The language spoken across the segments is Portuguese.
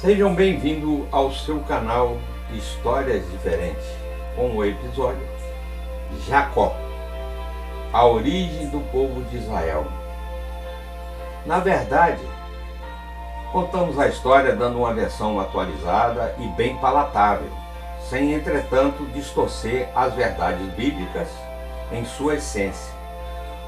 Sejam bem-vindos ao seu canal Histórias Diferentes, com o episódio Jacó, a origem do povo de Israel. Na verdade, contamos a história dando uma versão atualizada e bem palatável, sem entretanto distorcer as verdades bíblicas em sua essência.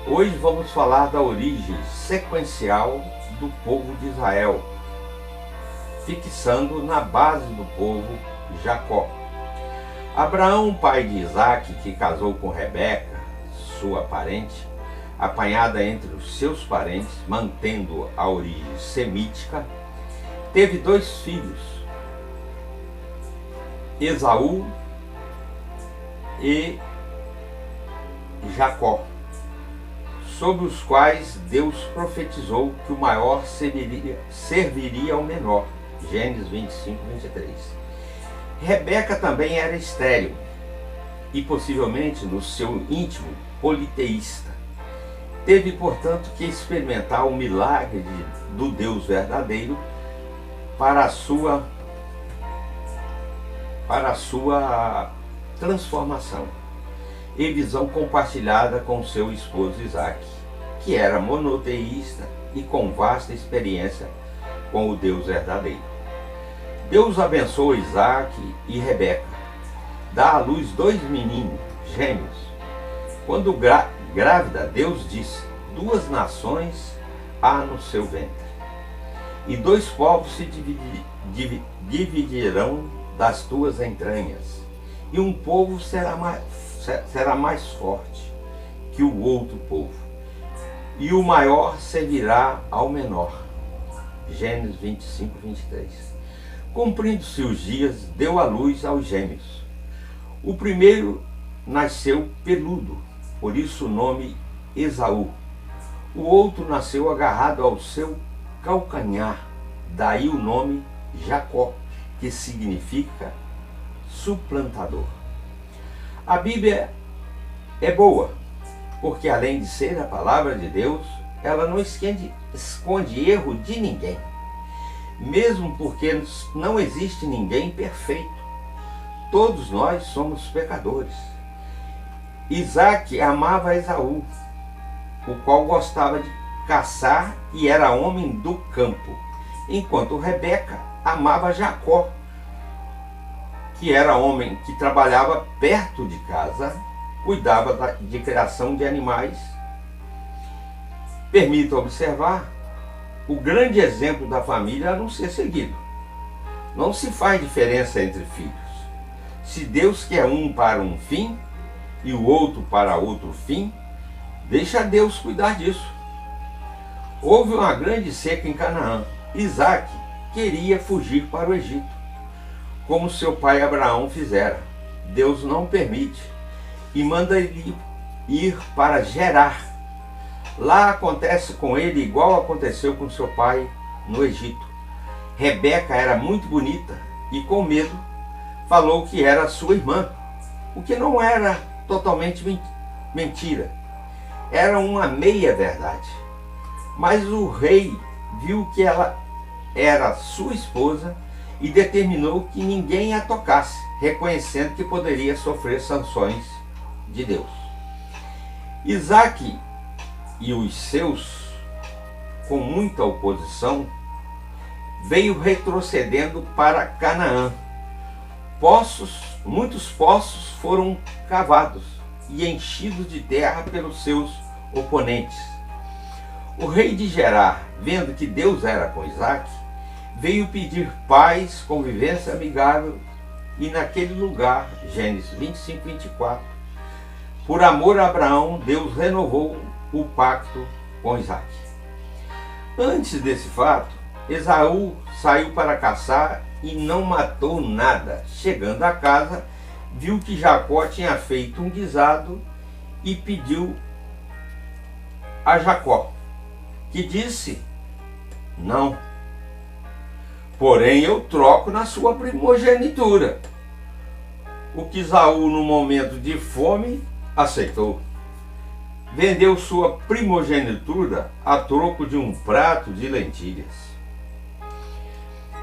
Hoje vamos falar da origem sequencial do povo de Israel, fixando na base do povo Jacó. Abraão, pai de Isaac, que casou com Rebeca, sua parente, apanhada entre os seus parentes, mantendo a origem semítica, teve 2 filhos, Esaú e Jacó, sobre os quais Deus profetizou que o maior serviria ao menor. Gênesis 25, 23. Rebeca também era estéril e possivelmente no seu íntimo politeísta. Teve, portanto, que experimentar o milagre do Deus verdadeiro para a sua transformação e visão compartilhada com seu esposo Isaac, que era monoteísta e com vasta experiência com o Deus verdadeiro. Deus abençoou Isaac e Rebeca, dá à luz 2 meninos gêmeos. Quando grávida, Deus disse: 2 nações há no seu ventre, e 2 povos se dividirão das tuas entranhas, e um povo será mais forte que o outro povo, e o maior servirá ao menor. Gênesis 25, 23. Cumprindo-se os dias, deu à luz aos gêmeos. O primeiro nasceu peludo, por isso o nome Esaú. O outro nasceu agarrado ao seu calcanhar, daí o nome Jacó, que significa suplantador. A Bíblia é boa, porque além de ser a palavra de Deus, ela não esconde erro de ninguém. Mesmo porque não existe ninguém perfeito. Todos nós somos pecadores. Isaac amava Esaú, o qual gostava de caçar e era homem do campo, enquanto Rebeca amava Jacó, que era homem que trabalhava perto de casa, cuidava de criação de animais. Permita observar o grande exemplo da família a não ser seguido. Não se faz diferença entre filhos. Se Deus quer um para um fim e o outro para outro fim, deixa Deus cuidar disso. Houve uma grande seca em Canaã. Isaac queria fugir para o Egito, como seu pai Abraão fizera. Deus não permite e manda ele ir para Gerar. Lá acontece com ele igual aconteceu com seu pai no Egito. Rebeca era muito bonita e, com medo, falou que era sua irmã, o que não era totalmente mentira. Era uma meia-verdade. Mas o rei viu que ela era sua esposa e determinou que ninguém a tocasse, reconhecendo que poderia sofrer sanções de Deus. Isaac e os seus, com muita oposição, veio retrocedendo para Canaã. Muitos poços foram cavados e enchidos de terra pelos seus oponentes. O rei de Gerar, vendo que Deus era com Isaac, veio pedir paz, convivência amigável, e naquele lugar, Gênesis 25, 24, por amor a Abraão, Deus renovou o pacto com Isaac. Antes desse fato, Esaú saiu para caçar e não matou nada. Chegando a casa, viu que Jacó tinha feito um guisado e pediu a Jacó, que disse: não, porém eu troco na sua primogenitura. O que Esaú, no momento de fome, aceitou. vendeu sua primogenitura a troco de um prato de lentilhas.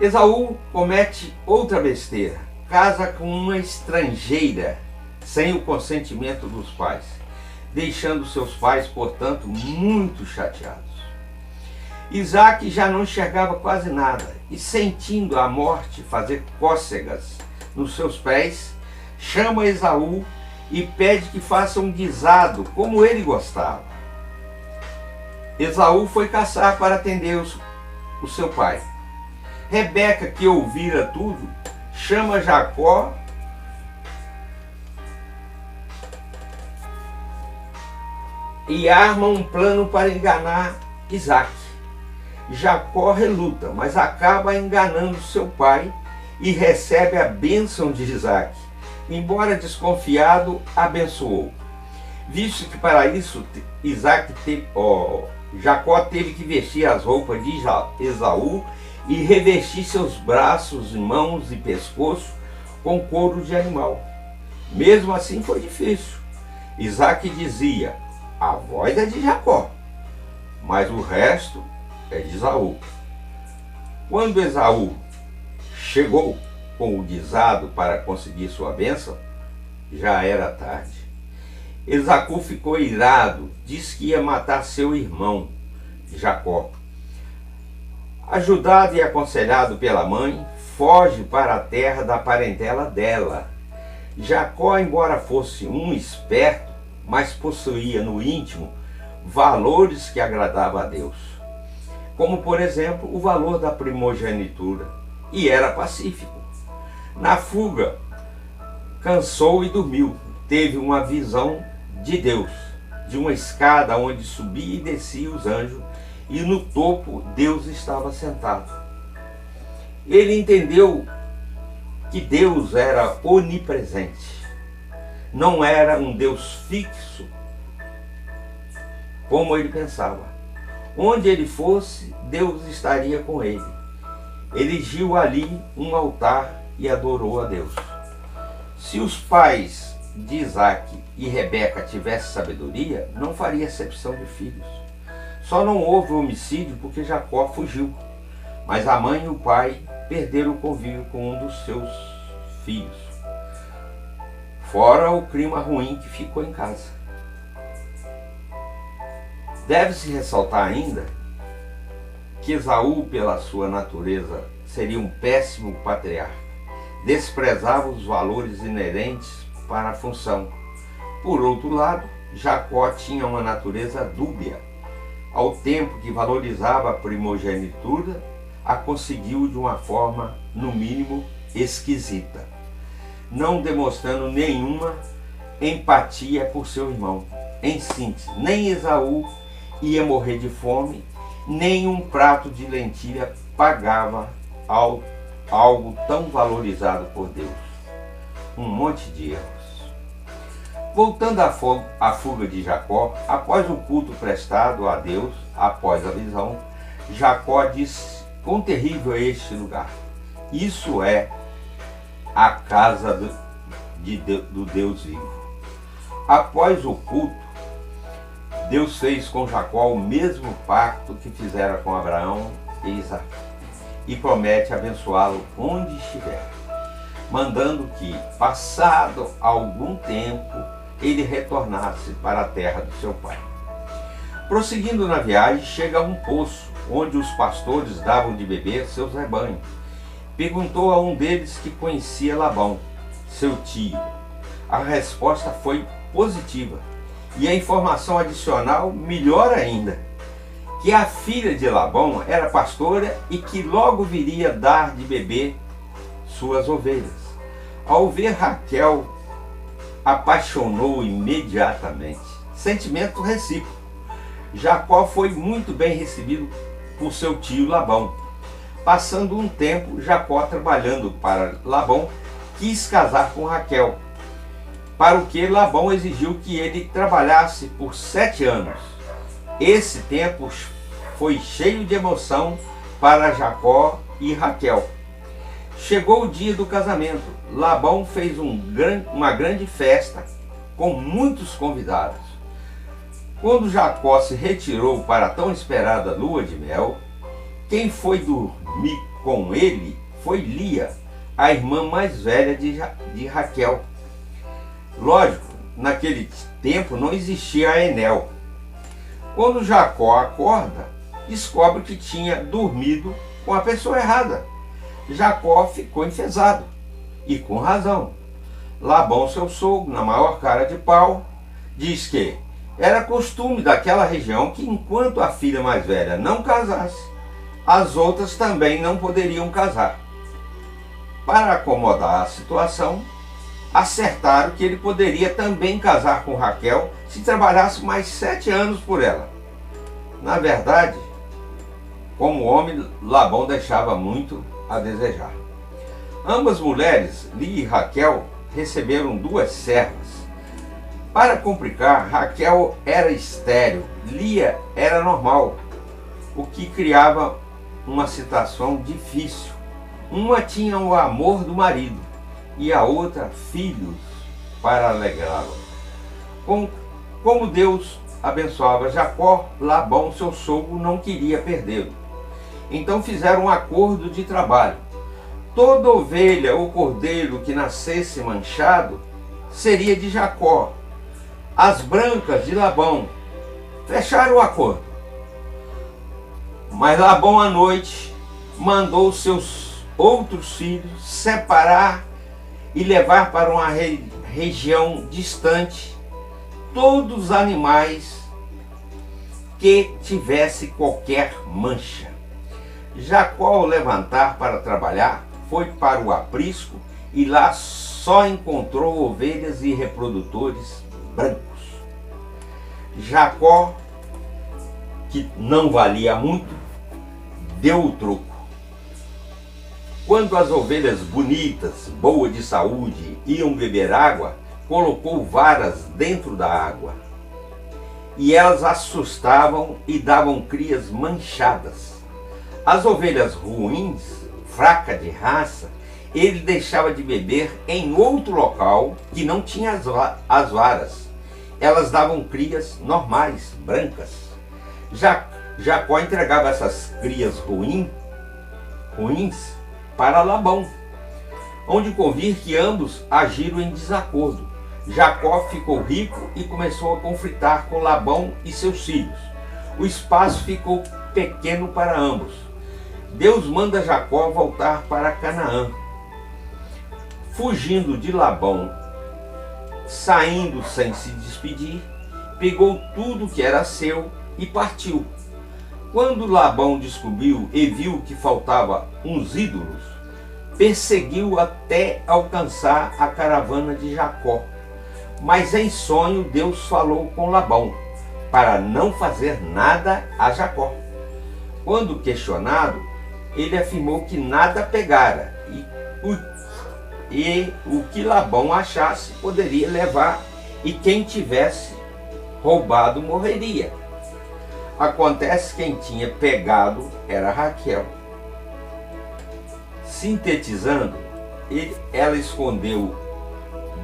Esaú comete outra besteira, casa com uma estrangeira, sem o consentimento dos pais, deixando seus pais, portanto, muito chateados. Isaac já não enxergava quase nada e, sentindo a morte fazer cócegas nos seus pés, chama Esaú e pede que faça um guisado como ele gostava. Esaú foi caçar para atender o seu pai. Rebeca, que ouvira tudo, chama Jacó e arma um plano para enganar Isaac. Jacó reluta, mas acaba enganando seu pai e recebe a bênção de Isaac. Embora desconfiado, abençoou. Visto que para isso Jacó teve que vestir as roupas de Esaú e revestir seus braços, mãos e pescoço com couro de animal. Mesmo assim foi difícil. Isaac dizia: a voz é de Jacó, mas o resto é de Esaú. Quando Esaú chegou com o guisado para conseguir sua bênção, já era tarde. Esaú ficou irado, disse que ia matar seu irmão, Jacó. Ajudado e aconselhado pela mãe, foge para a terra da parentela dela. Jacó, embora fosse um esperto, mas possuía no íntimo valores que agradavam a Deus, como por exemplo o valor da primogenitura, e era pacífico. Na fuga, cansou e dormiu. Teve uma visão de Deus, de uma escada onde subia e descia os anjos, e no topo Deus estava sentado. Ele entendeu que Deus era onipresente, não era um Deus fixo, como ele pensava. Onde ele fosse, Deus estaria com ele. Erigiu ali um altar e adorou a Deus. Se os pais de Isaac e Rebeca tivessem sabedoria, não faria acepção de filhos. Só não houve homicídio porque Jacó fugiu, mas a mãe e o pai perderam o convívio com um dos seus filhos, fora o clima ruim que ficou em casa. Deve-se ressaltar ainda que Esaú, pela sua natureza, seria um péssimo patriarca. Desprezava os valores inerentes para a função. Por outro lado, Jacó tinha uma natureza dúbia. Ao tempo que valorizava a primogenitura, a conseguiu de uma forma, no mínimo, esquisita, não demonstrando nenhuma empatia por seu irmão. Em síntese, nem Esaú ia morrer de fome, nem um prato de lentilha pagava algo tão valorizado por Deus. Um monte de erros. Voltando à fuga de Jacó, após o culto prestado a Deus, após a visão, Jacó disse: quão terrível é este lugar! Isso é a casa do Deus vivo. Após o culto, Deus fez com Jacó o mesmo pacto que fizera com Abraão e Isaac, e promete abençoá-lo onde estiver, mandando que, passado algum tempo, ele retornasse para a terra do seu pai. Prosseguindo na viagem, chega a um poço, onde os pastores davam de beber seus rebanhos. Perguntou a um deles que conhecia Labão, seu tio. A resposta foi positiva, e a informação adicional melhor ainda, que a filha de Labão era pastora e que logo viria dar de beber suas ovelhas. Ao ver Raquel, apaixonou imediatamente. Sentimento recíproco. Jacó foi muito bem recebido por seu tio Labão. Passando um tempo, Jacó, trabalhando para Labão, quis casar com Raquel, para o que Labão exigiu que ele trabalhasse por 7 anos. Esse tempo foi cheio de emoção para Jacó e Raquel. Chegou o dia do casamento. Labão fez uma grande festa com muitos convidados. Quando Jacó se retirou para a tão esperada lua de mel, quem foi dormir com ele foi Lia, a irmã mais velha de Raquel. Lógico, naquele tempo não existia a Enel. Quando Jacó acorda, descobre que tinha dormido com a pessoa errada. Jacó ficou enfesado, e com razão. Labão, seu sogro, na maior cara de pau, diz que era costume daquela região que enquanto a filha mais velha não casasse, as outras também não poderiam casar. Para acomodar a situação, acertaram que ele poderia também casar com Raquel se trabalhasse mais 7 anos por ela. Na verdade, como homem, Labão deixava muito a desejar. Ambas mulheres, Lia e Raquel, receberam 2 servas. Para complicar, Raquel era estéril, Lia era normal, o que criava uma situação difícil. Uma tinha o amor do marido e a outra filhos para alegrá-lo. Como Deus abençoava Jacó, Labão, seu sogro, não queria perdê-lo. Então fizeram um acordo de trabalho. Toda ovelha ou cordeiro que nascesse manchado seria de Jacó, as brancas de Labão. Fecharam o acordo. Mas Labão à noite mandou seus outros filhos separar e levar para uma região distante todos os animais que tivesse qualquer mancha. Jacó, ao levantar para trabalhar, foi para o aprisco e lá só encontrou ovelhas e reprodutores brancos. Jacó, que não valia muito, deu o troco. Quando as ovelhas bonitas, boas de saúde, iam beber água, colocou varas dentro da água. E elas assustavam e davam crias manchadas. As ovelhas ruins, fracas de raça, ele deixava de beber em outro local que não tinha as varas. Elas davam crias normais, brancas. Jacó entregava essas crias ruins para Labão, onde convir que ambos agiram em desacordo. Jacó ficou rico e começou a conflitar com Labão e seus filhos. O espaço ficou pequeno para ambos. Deus manda Jacó voltar para Canaã. Fugindo de Labão, saindo sem se despedir, pegou tudo que era seu e partiu. Quando Labão descobriu e viu que faltava uns ídolos, perseguiu até alcançar a caravana de Jacó. Mas em sonho Deus falou com Labão para não fazer nada a Jacó. Quando questionado, ele afirmou que nada pegara e o que Labão achasse poderia levar, e quem tivesse roubado morreria. Acontece que quem tinha pegado era Raquel. Sintetizando, ela escondeu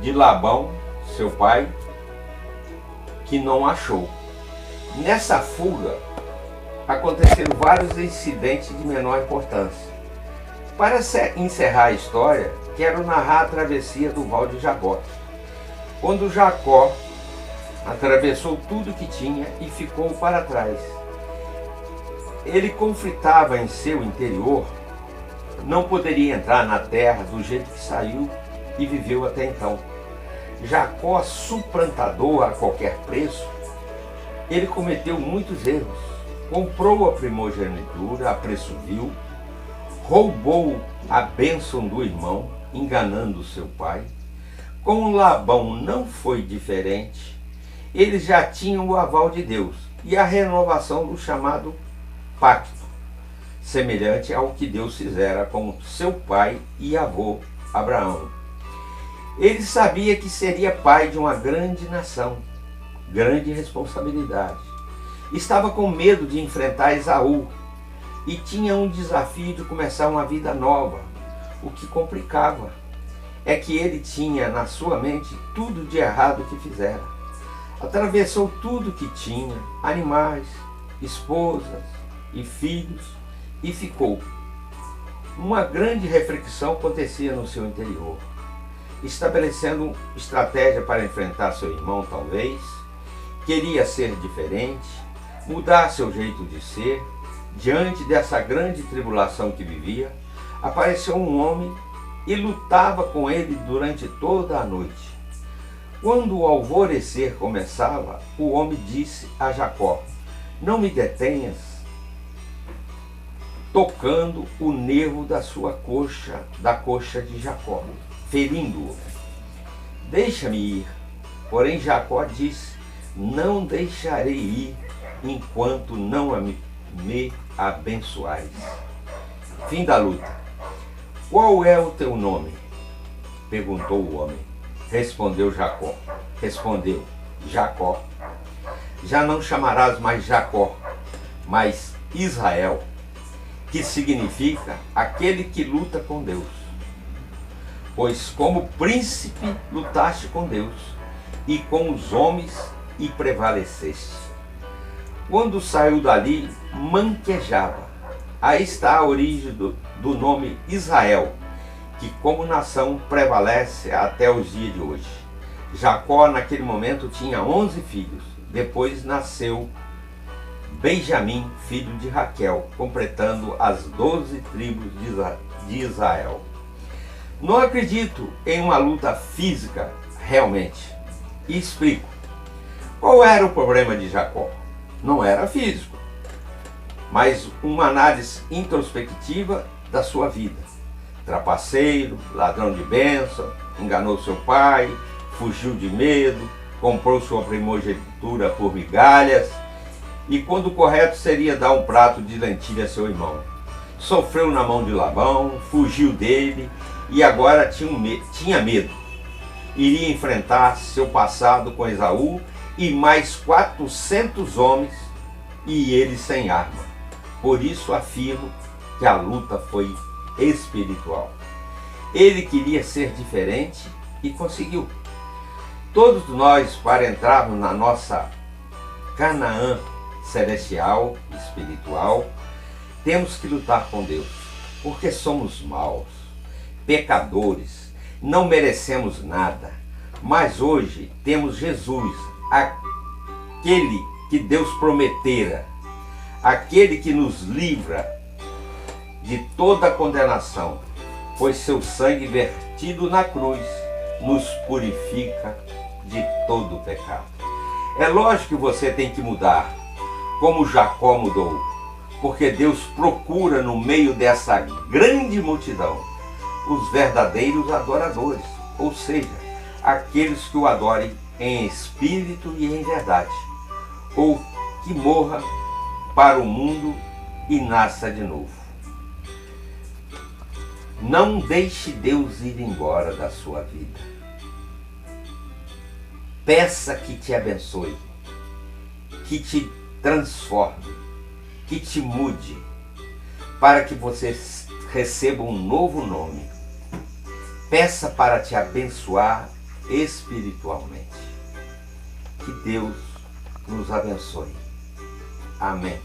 de Labão, seu pai, que não achou. Nessa fuga, aconteceram vários incidentes de menor importância. Para encerrar a história, quero narrar a travessia do Val de Jaboque. Quando Jacó atravessou tudo que tinha e ficou para trás. Ele conflitava em seu interior, não poderia entrar na terra do jeito que saiu e viveu até então. Jacó, suplantador a qualquer preço, ele cometeu muitos erros. Comprou a primogenitura a preço vil, roubou a bênção do irmão, enganando seu pai. Com Labão não foi diferente. Eles já tinham o aval de Deus e a renovação do chamado pacto, semelhante ao que Deus fizera com seu pai e avô Abraão. Ele sabia que seria pai de uma grande nação, grande responsabilidade. Estava com medo de enfrentar Esaú e tinha um desafio de começar uma vida nova. O que complicava é que ele tinha na sua mente tudo de errado que fizera. Atravessou tudo que tinha, animais, esposas e filhos, e ficou Uma grande reflexão acontecia no seu interior, estabelecendo estratégia para enfrentar seu irmão, talvez. Queria ser diferente, mudar seu jeito de ser. Diante dessa grande tribulação que vivia, apareceu um homem e lutava com ele durante toda a noite. Quando o alvorecer começava, o homem disse a Jacó: não me detenhas, tocando o nervo da sua coxa, da coxa de Jacó, ferindo-o. Deixa-me ir. Porém Jacó disse: não deixarei ir enquanto não me abençoares. Fim da luta. Qual é o teu nome? Perguntou o homem. Respondeu Jacó. Já não chamarás mais Jacó, mas Israel, que significa aquele que luta com Deus. Pois como príncipe lutaste com Deus e com os homens e prevaleceste. Quando saiu dali, manquejava. Aí está a origem do nome Israel, que como nação prevalece até os dias de hoje. Jacó naquele momento tinha 11 filhos. Depois nasceu Benjamim, filho de Raquel, completando as 12 tribos de Israel. Não acredito em uma luta física realmente. E explico. Qual era o problema de Jacó? Não era físico, mas uma análise introspectiva da sua vida. Trapaceiro, ladrão de bênção, enganou seu pai, fugiu de medo, comprou sua primogenitura por migalhas, e quando o correto seria dar um prato de lentilha a seu irmão. Sofreu na mão de Labão, fugiu dele e agora tinha medo. Iria enfrentar seu passado com Esaú e mais 400 homens, e ele sem arma. Por isso afirmo que a luta foi espiritual. Ele queria ser diferente e conseguiu. Todos nós, para entrarmos na nossa Canaã celestial, espiritual, temos que lutar com Deus, porque somos maus, pecadores, não merecemos nada. Mas hoje temos Jesus, aquele que Deus prometera, aquele que nos livra de toda condenação, pois seu sangue vertido na cruz nos purifica de todo o pecado. É lógico que você tem que mudar, como Jacó mudou, porque Deus procura no meio dessa grande multidão os verdadeiros adoradores, ou seja, aqueles que o adorem em espírito e em verdade, ou que morra para o mundo e nasça de novo. Não deixe Deus ir embora da sua vida. Peça que te abençoe, que te transforme, que te mude, para que você receba um novo nome. Peça para te abençoar espiritualmente. Que Deus nos abençoe. Amém.